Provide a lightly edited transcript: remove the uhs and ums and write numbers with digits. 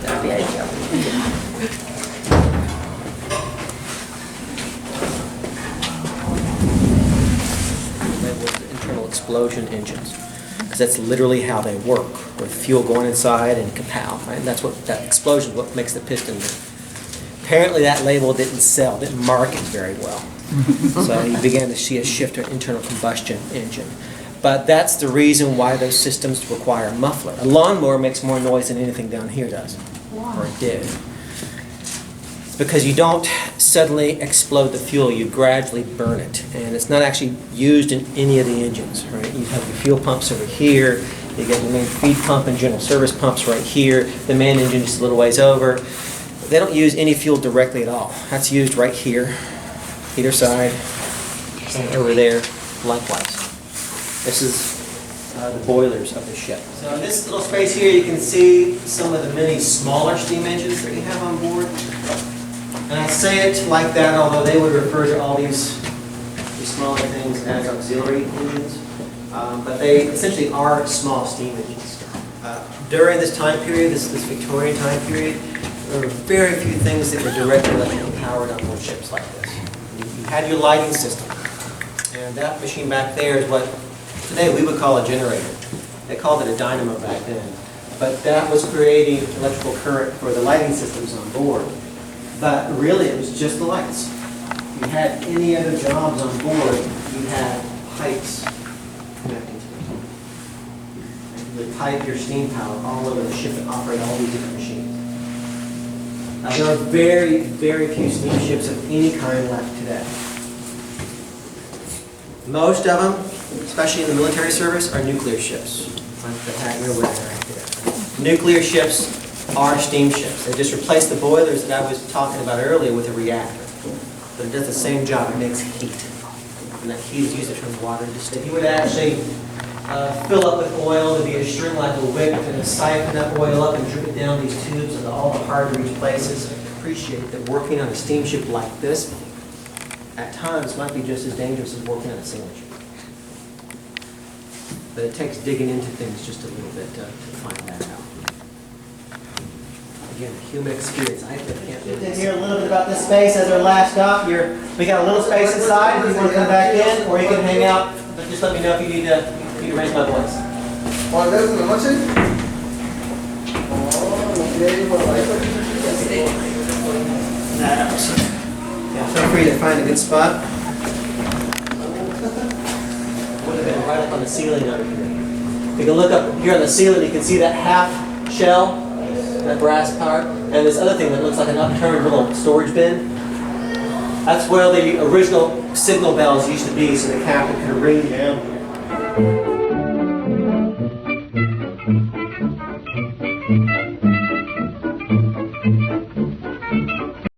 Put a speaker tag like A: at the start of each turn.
A: That'd be ideal. Internal explosion engines, because that's literally how they work, with fuel going inside and kapow, right? And that's what that explosion is what makes the piston move. Apparently that label didn't sell, didn't market very well. So you began to see a shift to an internal combustion engine. But that's the reason why those systems require a muffler. A lawnmower makes more noise than anything down here does, or it did. It's because you don't suddenly explode the fuel, you gradually burn it. And it's not actually used in any of the engines, right? You have your fuel pumps over here, you get the main feed pump and general service pumps right here, the main engine just a little ways over. They don't use any fuel directly at all. That's used right here, either side, and over there, likewise. This is the boilers of the ship. So in this little space here, you can see some of the many smaller steam engines that you have on board. And I say it like that, although they would refer to all these smaller things as auxiliary engines. But they essentially are small steam engines. During this time period, this Victorian time period, there were very few things that were directly electrically powered on board ships like this. You had your lighting system, and that machine back there is what today we would call a generator. They called it a dynamo back then. But that was creating electrical current for the lighting systems on board. But really it was just the lights. If you had any other jobs on board, you had pipes connecting to them. And you would pipe your steam power all over the ship and operate all these different machines. There are very, very few steamships of any kind left today. Most of them, especially in the military service, are nuclear ships, like the hat you're wearing right there. Nuclear ships are steamships. They just replace the boilers that I was talking about earlier with a reactor. But it does the same job. It makes heat. And that heat is used to turn water into steam. If you would actually fill up with oil to be a string like a wick and siphon that oil up and drip it down these tubes into all the hard-to-reach places, appreciate that working on a steamship like this at times might be just as dangerous as working on a sailing ship. But it takes digging into things just a little bit to find that out. Again, a human experience. I can't do this. Hear a little bit about this space as our last stop. We got a little space inside if you want to come back in, or you can hang out. But just let me know if you need to raise my voice. Yeah, feel free to find a good spot. Would have been right up on the ceiling over here. You can look up here on the ceiling, you can see that half shell, that brass part, and this other thing that looks like an upturned little storage bin. That's where the original signal bells used to be, so the captain could ring down here.